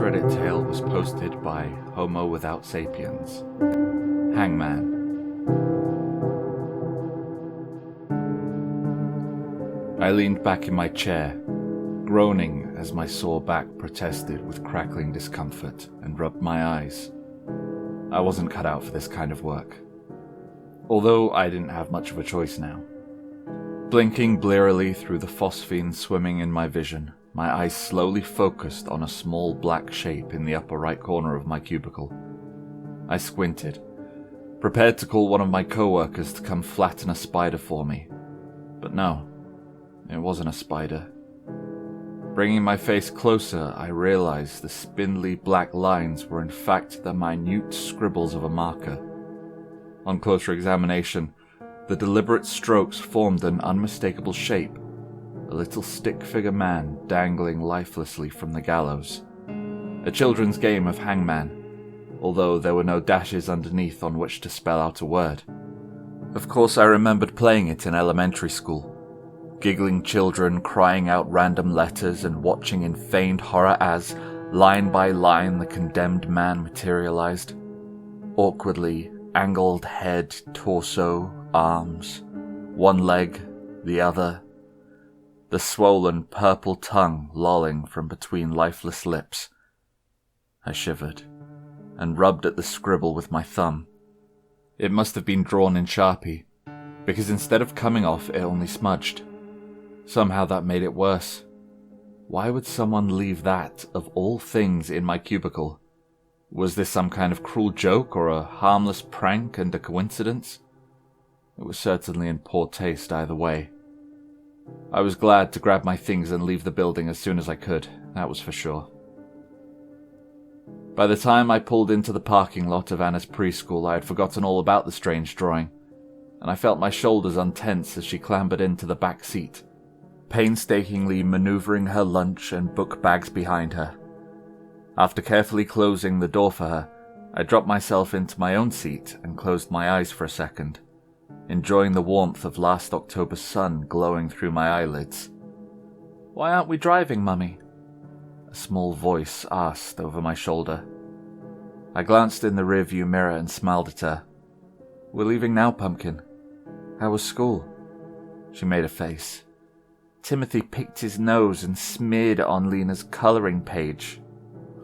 Reddit tale was posted by Homo Without Sapiens. Hangman. I leaned back in my chair, groaning as my sore back protested with crackling discomfort, and rubbed my eyes. I wasn't cut out for this kind of work, although I didn't have much of a choice now. Blinking blearily through the phosphine swimming in my vision, my eyes slowly focused on a small black shape in the upper right corner of my cubicle. I squinted, prepared to call one of my co-workers to come flatten a spider for me. But no, it wasn't a spider. Bringing my face closer, I realized the spindly black lines were in fact the minute scribbles of a marker. On closer examination, the deliberate strokes formed an unmistakable shape, a little stick-figure man dangling lifelessly from the gallows. A children's game of hangman, although there were no dashes underneath on which to spell out a word. Of course, I remembered playing it in elementary school. Giggling children crying out random letters and watching in feigned horror as, line by line, the condemned man materialized. Awkwardly, angled head, torso, arms, one leg, the other, the swollen purple tongue lolling from between lifeless lips. I shivered, and rubbed at the scribble with my thumb. It must have been drawn in Sharpie, because instead of coming off, it only smudged. Somehow that made it worse. Why would someone leave that, of all things, in my cubicle? Was this some kind of cruel joke or a harmless prank and a coincidence? It was certainly in poor taste either way. I was glad to grab my things and leave the building as soon as I could, that was for sure. By the time I pulled into the parking lot of Anna's preschool, I had forgotten all about the strange drawing, and I felt my shoulders untense as she clambered into the back seat, painstakingly maneuvering her lunch and book bags behind her. After carefully closing the door for her, I dropped myself into my own seat and closed my eyes for a second, enjoying the warmth of last October's sun glowing through my eyelids. "Why aren't we driving, Mummy?" a small voice asked over my shoulder. I glanced in the rearview mirror and smiled at her. "We're leaving now, Pumpkin. How was school?" She made a face. "Timothy picked his nose and smeared it on Lena's coloring page."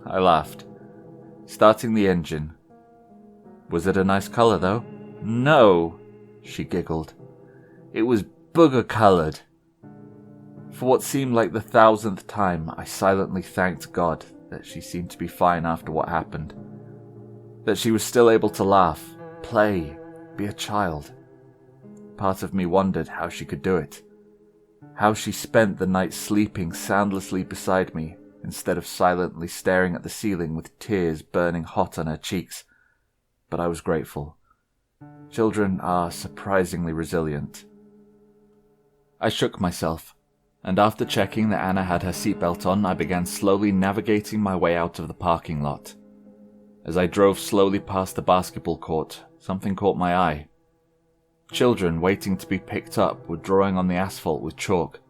I laughed, starting the engine. "Was it a nice color, though?" "No," she giggled. "It was booger-colored." For what seemed like the 1,000th time, I silently thanked God that she seemed to be fine after what happened. That she was still able to laugh, play, be a child. Part of me wondered how she could do it. How she spent the night sleeping soundlessly beside me, instead of silently staring at the ceiling with tears burning hot on her cheeks. But I was grateful. Children are surprisingly resilient. I shook myself, and after checking that Anna had her seatbelt on, I began slowly navigating my way out of the parking lot. As I drove slowly past the basketball court, something caught my eye. Children waiting to be picked up were drawing on the asphalt with chalk,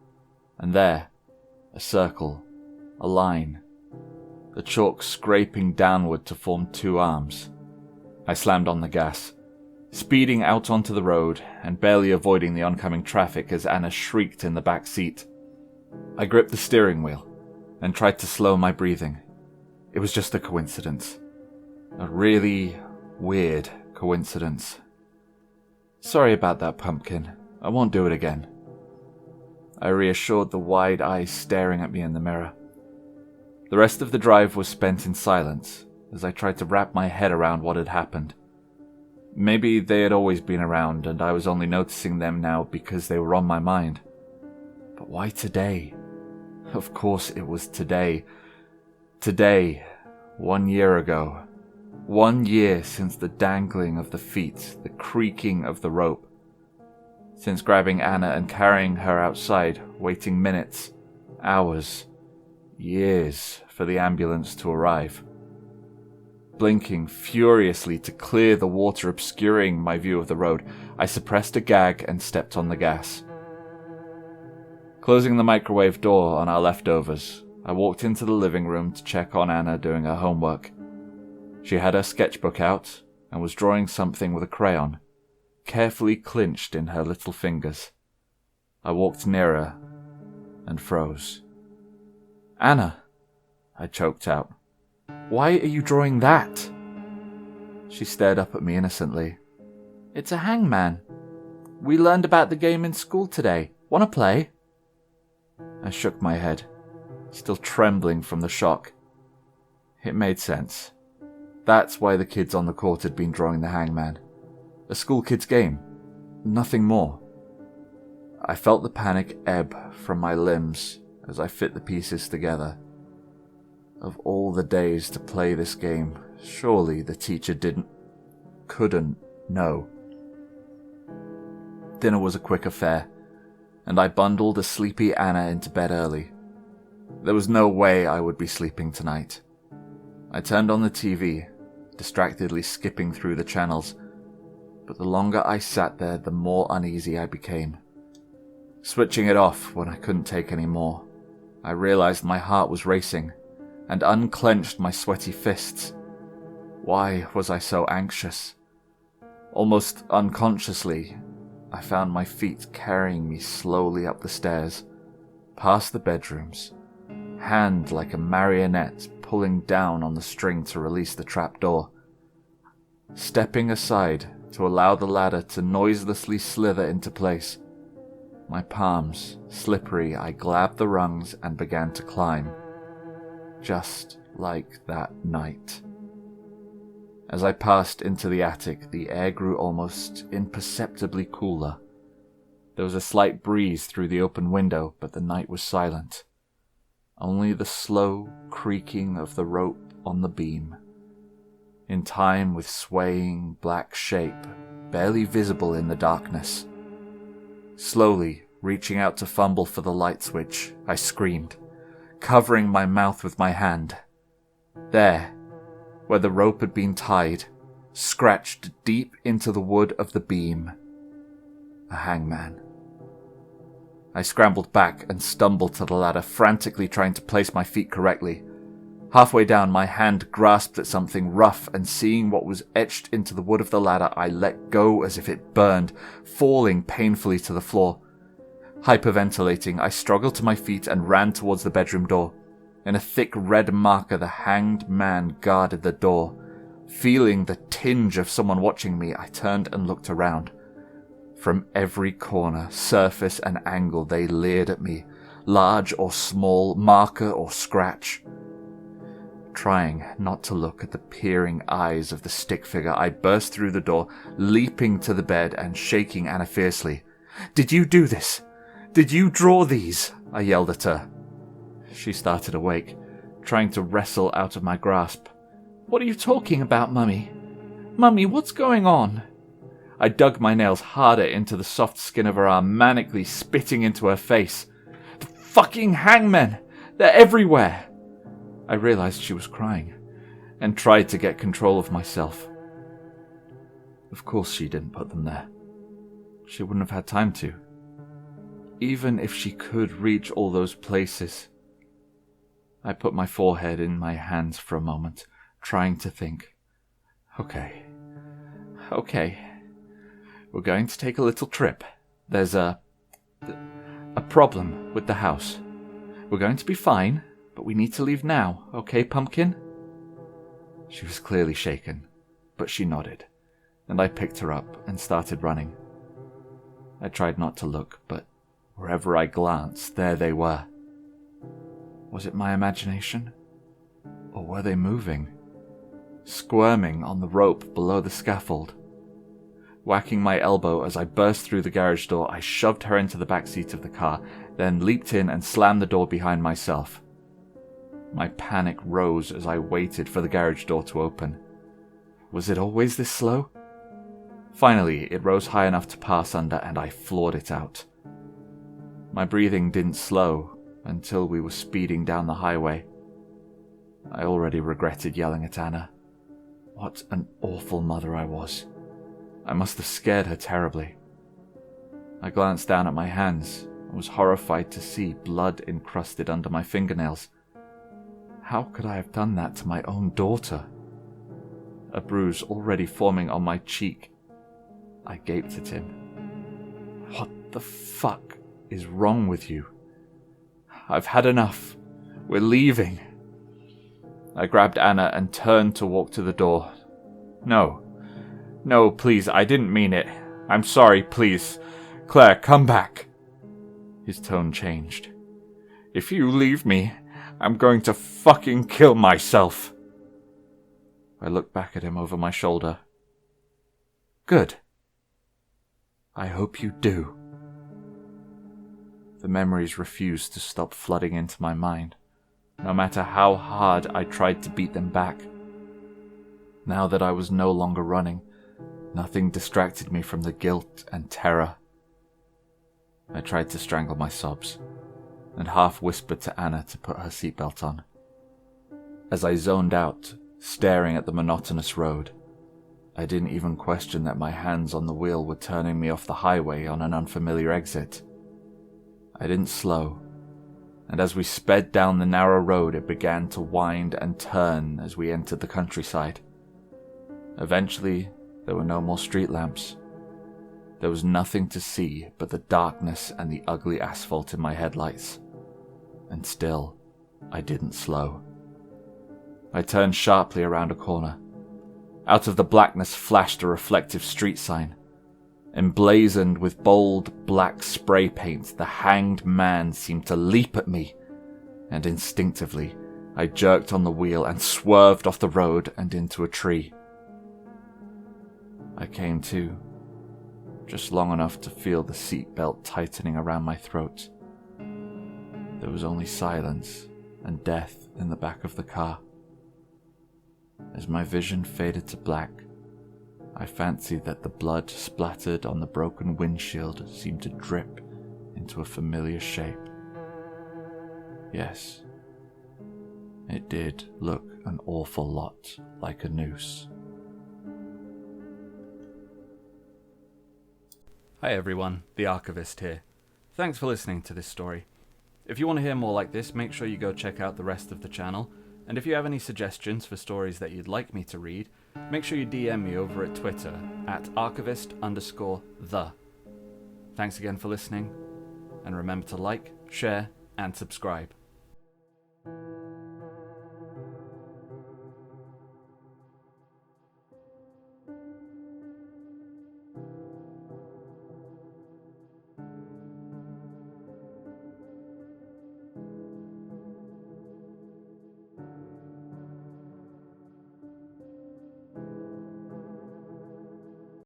and there, a circle, a line, the chalk scraping downward to form two arms. I slammed on the gas, speeding out onto the road and barely avoiding the oncoming traffic as Anna shrieked in the back seat. I gripped the steering wheel and tried to slow my breathing. It was just a coincidence. A really weird coincidence. "Sorry about that, Pumpkin. I won't do it again," I reassured the wide eyes staring at me in the mirror. The rest of the drive was spent in silence as I tried to wrap my head around what had happened. Maybe they had always been around and I was only noticing them now because they were on my mind. But why today? Of course it was today. Today, 1 year ago. 1 year since the dangling of the feet, the creaking of the rope. Since grabbing Anna and carrying her outside, waiting minutes, hours, years for the ambulance to arrive. Blinking furiously to clear the water obscuring my view of the road, I suppressed a gag and stepped on the gas. Closing the microwave door on our leftovers, I walked into the living room to check on Anna doing her homework. She had her sketchbook out and was drawing something with a crayon, carefully clinched in her little fingers. I walked nearer and froze. "Anna," I choked out. "Why are you drawing that?" She stared up at me innocently. "It's a hangman. We learned about the game in school today. Want to play?" I shook my head, still trembling from the shock. It made sense. That's why the kids on the court had been drawing the hangman. A school kid's game. Nothing more. I felt the panic ebb from my limbs as I fit the pieces together. Of all the days to play this game, surely the teacher couldn't know. Dinner was a quick affair, and I bundled a sleepy Anna into bed early. There was no way I would be sleeping tonight. I turned on the TV, distractedly skipping through the channels, but the longer I sat there, the more uneasy I became. Switching it off when I couldn't take any more, I realized my heart was racing, and unclenched my sweaty fists. Why was I so anxious? Almost unconsciously, I found my feet carrying me slowly up the stairs, past the bedrooms, hand like a marionette pulling down on the string to release the trapdoor. Stepping aside to allow the ladder to noiselessly slither into place. My palms slippery, I grabbed the rungs and began to climb. Just like that night. As I passed into the attic, the air grew almost imperceptibly cooler. There was a slight breeze through the open window, but the night was silent. Only the slow creaking of the rope on the beam, in time with swaying black shape, barely visible in the darkness. Slowly, reaching out to fumble for the light switch, I screamed, covering my mouth with my hand. There, where the rope had been tied, scratched deep into the wood of the beam, a hangman. I scrambled back and stumbled to the ladder, frantically trying to place my feet correctly. Halfway down, my hand grasped at something rough, and seeing what was etched into the wood of the ladder, I let go as if it burned, falling painfully to the floor. Hyperventilating, I struggled to my feet and ran towards the bedroom door. In a thick red marker, the hanged man guarded the door. Feeling the tinge of someone watching me, I turned and looked around. From every corner, surface, and angle, they leered at me, large or small, marker or scratch. Trying not to look at the peering eyes of the stick figure, I burst through the door, leaping to the bed and shaking Anna fiercely. "Did you do this? Did you draw these?" I yelled at her. She started awake, trying to wrestle out of my grasp. "What are you talking about, Mummy? Mummy, what's going on?" I dug my nails harder into the soft skin of her arm, manically spitting into her face. "The fucking hangmen! They're everywhere!" I realized she was crying, and tried to get control of myself. Of course she didn't put them there. She wouldn't have had time to. Even if she could reach all those places. I put my forehead in my hands for a moment, trying to think. Okay. We're going to take a little trip. There's a problem with the house. We're going to be fine, but we need to leave now, okay, Pumpkin?" She was clearly shaken, but she nodded, and I picked her up and started running. I tried not to look, but wherever I glanced, there they were. Was it my imagination? Or were they moving? Squirming on the rope below the scaffold. Whacking my elbow as I burst through the garage door, I shoved her into the back seat of the car, then leaped in and slammed the door behind myself. My panic rose as I waited for the garage door to open. Was it always this slow? Finally, it rose high enough to pass under, and I floored it out. My breathing didn't slow until we were speeding down the highway. I already regretted yelling at Anna. What an awful mother I was. I must have scared her terribly. I glanced down at my hands and was horrified to see blood encrusted under my fingernails. How could I have done that to my own daughter? A bruise already forming on my cheek. I gaped at him. What the fuck is wrong with you? I've had enough. We're leaving. I grabbed Anna and turned to walk to the door. No, please, I didn't mean it. I'm sorry, please. Claire, come back. His tone changed. If you leave me, I'm going to fucking kill myself. I looked back at him over my shoulder. Good. I hope you do. The memories refused to stop flooding into my mind, no matter how hard I tried to beat them back. Now that I was no longer running, nothing distracted me from the guilt and terror. I tried to strangle my sobs, and half whispered to Anna to put her seatbelt on. As I zoned out, staring at the monotonous road, I didn't even question that my hands on the wheel were turning me off the highway on an unfamiliar exit. I didn't slow, and as we sped down the narrow road, it began to wind and turn as we entered the countryside. Eventually, there were no more street lamps. There was nothing to see but the darkness and the ugly asphalt in my headlights. And still, I didn't slow. I turned sharply around a corner. Out of the blackness flashed a reflective street sign. Emblazoned with bold black spray paint, the Hanged Man seemed to leap at me, and instinctively, I jerked on the wheel and swerved off the road and into a tree. I came to, just long enough to feel the seatbelt tightening around my throat. There was only silence and death in the back of the car. As my vision faded to black, I fancied that the blood splattered on the broken windshield seemed to drip into a familiar shape. Yes, it did look an awful lot like a noose. Hi everyone, the Archivist here. Thanks for listening to this story. If you want to hear more like this, make sure you go check out the rest of the channel, and if you have any suggestions for stories that you'd like me to read, make sure you DM me over at Twitter at archivist_the. Thanks again for listening, and remember to like, share, and subscribe.